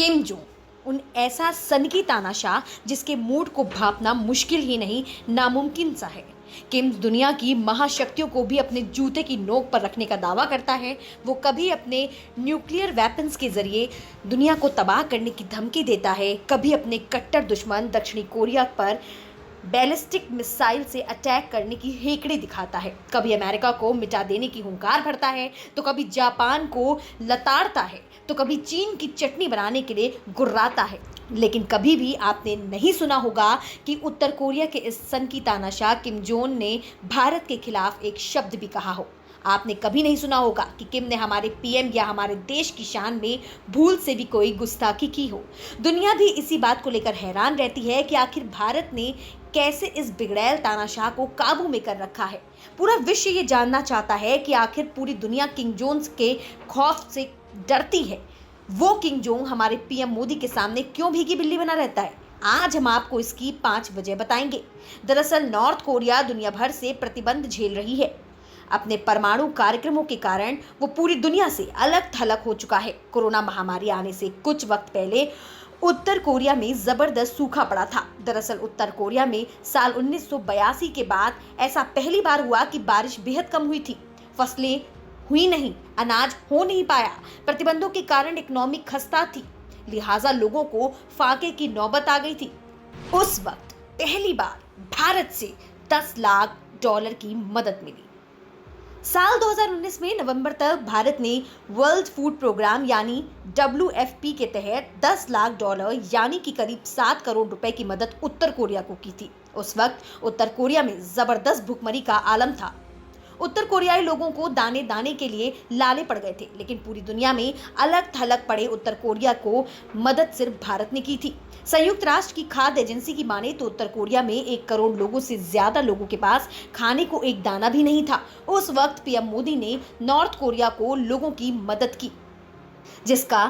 Kim Jong Un ऐसा सनकी तानाशाह जिसके मूड को भांपना मुश्किल ही नहीं नामुमकिन सा है। किम दुनिया की महाशक्तियों को भी अपने जूते की नोक पर रखने का दावा करता है। वो कभी अपने न्यूक्लियर वेपन्स के जरिए दुनिया को तबाह करने की धमकी देता है, कभी अपने कट्टर दुश्मन दक्षिणी कोरिया पर बैलिस्टिक मिसाइल से अटैक करने की हेकड़ी दिखाता है, कभी अमेरिका को मिटा देने की हुंकार भरता है तो कभी जापान को लताड़ता है, तो कभी चीन की चटनी बनाने के लिए गुर्राता है। लेकिन कभी भी आपने नहीं सुना होगा कि उत्तर कोरिया के इस सनकी तानाशाह किम जोंग ने भारत के खिलाफ एक शब्द भी कहा हो। आपने कभी नहीं सुना होगा कि किम ने हमारे पीएम या हमारे देश की शान में भूल से भी कोई गुस्ताखी की हो। दुनिया भी इसी बात को लेकर हैरान रहती है कि आखिर भारत ने कैसे इस बिगड़ैल तानाशाह को काबू में कर रखा है। पूरा विश्व ये जानना चाहता है कि आखिर पूरी दुनिया किम जोंग के खौफ से डरती है। वो किम जोंग हमारे पीएम मोदी के सामने क्यों भीगी बिल्ली बना रहता है? आज हम आपको इसकी 5 वजह बताएंगे। दरअसल नॉर्थ कोरिया दुनिया भर से प्रतिबंध झेल रही है। अपने परमाणु कार्यक्रमों के कारण वो पूरी दुनिया से अलग थलग हो चुका है। कोरोना महामारी आने से कुछ वक्त पहले उत्तर कोरिया में जबरदस्त सूखा पड़ा था। दरअसल उत्तर कोरिया में साल 1982 के बाद ऐसा पहली बार हुआ कि बारिश बेहद कम हुई थी, फसलें हुई नहीं, अनाज हो नहीं पाया। प्रतिबंधों के कारण इकोनॉमी खस्ता थी, लिहाजा लोगों को फाके की नौबत आ गई थी। उस वक्त पहली बार भारत से $10 लाख की मदद मिली। साल 2019 में नवंबर तक भारत ने वर्ल्ड फूड प्रोग्राम यानी WFP के तहत $10 लाख यानी कि करीब 7 करोड़ रुपए की मदद उत्तर कोरिया को की थी। उस वक्त उत्तर कोरिया में जबरदस्त भुखमरी का आलम था। उत्तर कोरियाई लोगों को दाने दाने के लिए लाले पड़ गए थे, लेकिन पूरी दुनिया में अलग थलग पड़े उत्तर कोरिया को मदद सिर्फ भारत ने की थी। संयुक्त राष्ट्र की खाद्य एजेंसी की माने तो उत्तर कोरिया में 1 करोड़ लोगों से ज्यादा लोगों के पास खाने को एक दाना भी नहीं था। उस वक्त पीएम मोदी ने नॉर्थ कोरिया को लोगों की मदद की, जिसका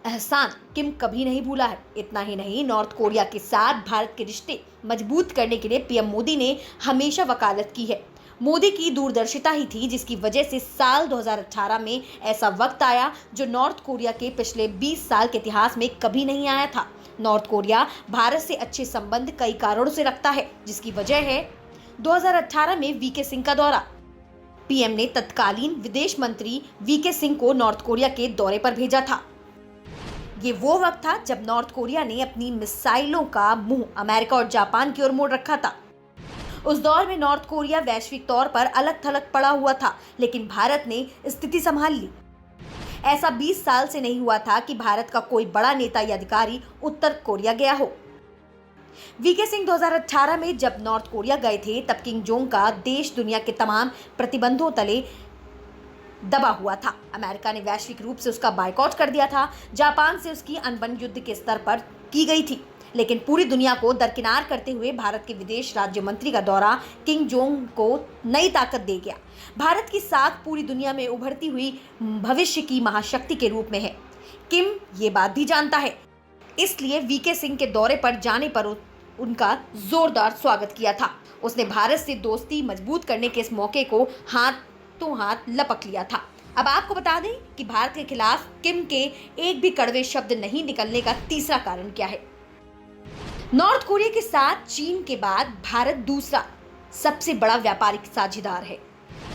एहसान किम कभी नहीं भूला है। इतना ही नहीं, नॉर्थ कोरिया के साथ भारत के रिश्ते मजबूत करने के लिए पीएम मोदी ने हमेशा वकालत की है। मोदी की दूरदर्शिता ही थी जिसकी वजह से साल 2018 में ऐसा वक्त आया जो नॉर्थ कोरिया के पिछले 20 साल के इतिहास में कभी नहीं आया था। नॉर्थ कोरिया भारत से अच्छे संबंध कई कारणों से रखता है, जिसकी वजह है 2018 में वीके सिंह का दौरा। पीएम ने तत्कालीन विदेश मंत्री वीके सिंह को नॉर्थ कोरिया के दौरे पर भेजा था। ये वो वक्त था जब नॉर्थ कोरिया ने अपनी मिसाइलों का मुंह अमेरिका और जापान की ओर मोड़ रखा था। उस दौर में नॉर्थ कोरिया वैश्विक तौर पर अलग थलग पड़ा हुआ था, लेकिन भारत ने स्थिति संभाल ली। ऐसा 20 साल से नहीं हुआ था कि भारत का कोई बड़ा नेता या अधिकारी उत्तर कोरिया गया हो। वीके सिंह 2018 में जब नॉर्थ कोरिया गए थे तब किम जोंग का देश दुनिया के तमाम प्रतिबंधों तले दबा हुआ था। अमेरिका ने वैश्विक रूप से उसका बायकॉट कर दिया था। जापान से उसकी अनबन युद्ध के स्तर पर की गई थी, लेकिन पूरी दुनिया को दरकिनार करते हुए भारत के विदेश राज्य मंत्री का दौरा किम जोंग को नई ताकत दे गया। भारत की साख पूरी दुनिया में उभरती हुई भविष्य की महाशक्ति के रूप में है। किम ये बात भी जानता है, इसलिए वीके सिंह के दौरे पर जाने पर उनका जोरदार स्वागत किया था। उसने भारत से दोस्ती मजबूत करने के इस मौके को हाथों हाथ लपक लिया था। अब आपको बता दें कि भारत के खिलाफ किम के एक भी कड़वे शब्द नहीं निकलने का तीसरा कारण क्या है। नॉर्थ कोरिया के साथ चीन के बाद भारत दूसरा सबसे बड़ा व्यापारिक साझेदार है।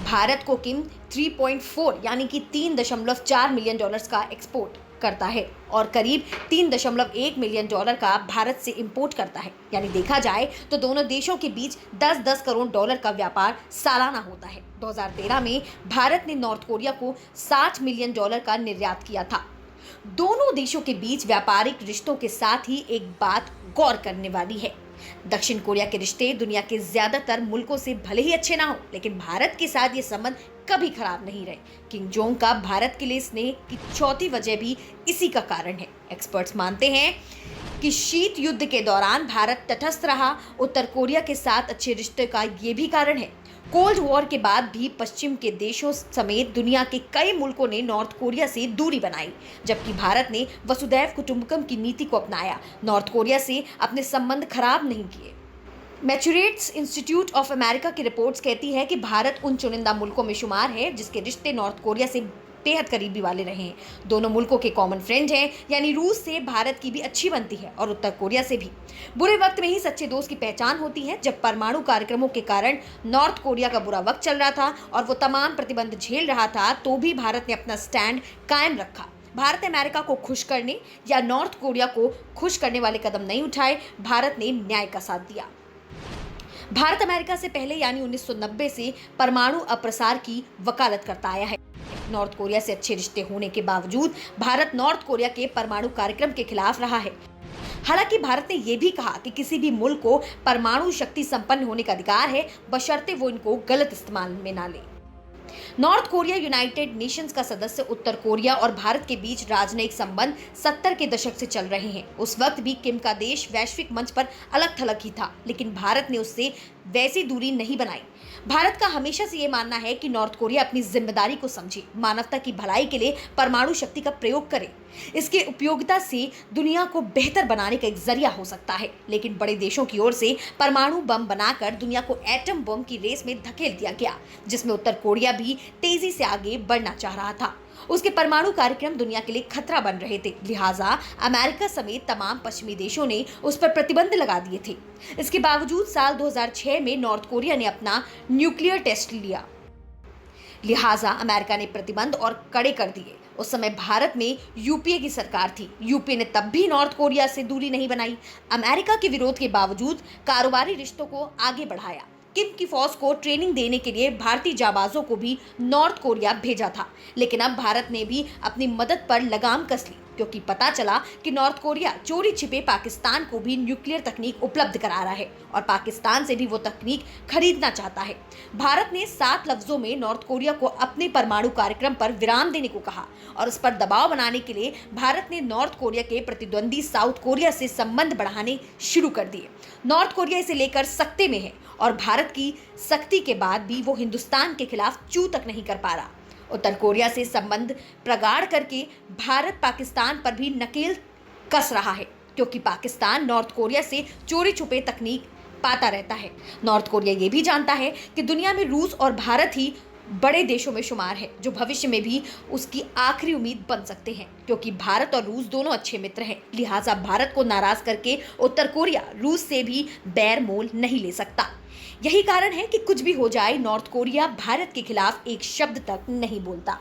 भारत को किम 3.4 यानी कि $3.4 मिलियन का एक्सपोर्ट करता है और करीब $3.1 मिलियन का भारत से इंपोर्ट करता है। यानी देखा जाए तो दोनों देशों के बीच 10-10 करोड़ डॉलर का व्यापार सालाना होता है। 2013 में भारत ने नॉर्थ कोरिया को $60 मिलियन का निर्यात किया था। दोनों देशों के बीच व्यापारिक रिश्तों के साथ ही एक बात गौर करने वाली है। दक्षिण कोरिया के रिश्ते दुनिया के ज्यादातर मुल्कों से भले ही अच्छे ना हो, लेकिन भारत के साथ ये संबंध कभी खराब नहीं रहे। किम जोंग का भारत के लिए स्नेह की चौथी वजह भी इसी का कारण है। एक्सपर्ट्स मानते हैं कि शीत युद्ध के दौरान भारत तटस्थ रहा। उत्तर कोरिया के साथ अच्छे रिश्ते का ये भी कारण है। कोल्ड वॉर के बाद भी पश्चिम के देशों समेत दुनिया के कई मुल्कों ने नॉर्थ कोरिया से दूरी बनाई, जबकि भारत ने वसुधैव कुटुंबकम की नीति को अपनाया। नॉर्थ कोरिया से अपने संबंध खराब नहीं किए। मैचुरेट्स इंस्टीट्यूट ऑफ अमेरिका की रिपोर्ट्स कहती है कि भारत उन चुनिंदा मुल्कों में शुमार है जिसके रिश्ते नॉर्थ कोरिया से बेहद करीबी वाले रहे हैं। दोनों मुल्कों के कॉमन फ्रेंड हैं, यानी रूस से भारत की भी अच्छी बनती है और उत्तर कोरिया से भी। बुरे वक्त में ही सच्चे दोस्त की पहचान होती है। जब परमाणु कार्यक्रमों के कारण नॉर्थ कोरिया का बुरा वक्त चल रहा था और वो तमाम प्रतिबंध झेल रहा था, तो भी भारत ने अपना स्टैंड कायम रखा। भारत ने अमेरिका को खुश करने या नॉर्थ कोरिया को खुश करने वाले कदम नहीं उठाए। भारत ने न्याय का साथ दिया। भारत अमेरिका से पहले यानी 1990 से परमाणु अप्रसार की वकालत करता आया है। नॉर्थ कोरिया से अच्छे रिश्ते होने के बावजूद भारत नॉर्थ कोरिया के परमाणु कार्यक्रम के खिलाफ रहा है। हालांकि भारत ने यह भी कहा कि किसी भी मुल्क को परमाणु शक्ति संपन्न होने का अधिकार है, बशर्ते वो इनको गलत इस्तेमाल में ना ले। नॉर्थ कोरिया यूनाइटेड नेशंस का सदस्य। उत्तर कोरिया और भारत के बीच राजनयिक संबंध 70 के दशक से चल रहे हैं। उस वक्त भी किम का देश वैश्विक मंच पर अलग थलग ही था, लेकिन भारत ने उससे वैसी दूरी नहीं बनाई। भारत का हमेशा से ये मानना है कि नॉर्थ कोरिया अपनी जिम्मेदारी को समझे, मानवता की भलाई के लिए परमाणु शक्ति का प्रयोग करे। इसके उपयोगिता से दुनिया को बेहतर बनाने का एक जरिया हो सकता है, लेकिन बड़े देशों की ओर से परमाणु बम बनाकर दुनिया को एटम बम की रेस में धकेल दिया गया, जिसमें उत्तर कोरिया भी तेजी से आगे बढ़ना चाह रहा था। उसके परमाणु कार्यक्रम दुनिया के लिए खतरा बन रहे थे, लिहाजा अमेरिका समेत तमाम पश्चिमी देशों ने उस पर प्रतिबंध लगा दिए थे। इसके बावजूद साल 2006 में नॉर्थ कोरिया ने अपना न्यूक्लियर टेस्ट लिया, लिहाजा अमेरिका ने प्रतिबंध और कड़े कर दिए। उस समय भारत में यूपीए की सरकार थी। यूपीए ने तब भी नॉर्थ कोरिया से दूरी नहीं बनाई। अमेरिका के विरोध के बावजूद कारोबारी रिश्तों को आगे बढ़ाया। किम की फौज को ट्रेनिंग देने के लिए भारतीय जाबाजों को भी नॉर्थ कोरिया भेजा था, लेकिन अब भारत ने भी अपनी मदद पर लगाम कस ली, क्योंकि पता चला कि नॉर्थ कोरिया चोरी छिपे पाकिस्तान को भी न्यूक्लियर तकनीक उपलब्ध करा रहा है और पाकिस्तान से भी वो तकनीक खरीदना चाहता है। भारत ने 7 लफ्जों में नॉर्थ कोरिया को अपने परमाणु कार्यक्रम पर विराम देने को कहा और उस पर दबाव बनाने के लिए भारत ने नॉर्थ कोरिया के प्रतिद्वंदी साउथ कोरिया से संबंध बढ़ाने शुरू कर दिए। नॉर्थ कोरिया इसे लेकर सख्ते में है और भारत की सख्ती के बाद भी वो हिंदुस्तान के खिलाफ चू तक नहीं कर पा रहा। उत्तर कोरिया से संबंध प्रगाढ़ करके भारत पाकिस्तान पर भी नकेल कस रहा है, क्योंकि पाकिस्तान नॉर्थ कोरिया से चोरी छुपे तकनीक पाता रहता है। नॉर्थ कोरिया ये भी जानता है कि दुनिया में रूस और भारत ही बड़े देशों में शुमार है, जो भविष्य में भी उसकी आखिरी उम्मीद बन सकते हैं, क्योंकि भारत और रूस दोनों अच्छे मित्र हैं। लिहाजा भारत को नाराज करके उत्तर कोरिया रूस से भी बैर मोल नहीं ले सकता। यही कारण है कि कुछ भी हो जाए, नॉर्थ कोरिया भारत के खिलाफ एक शब्द तक नहीं बोलता।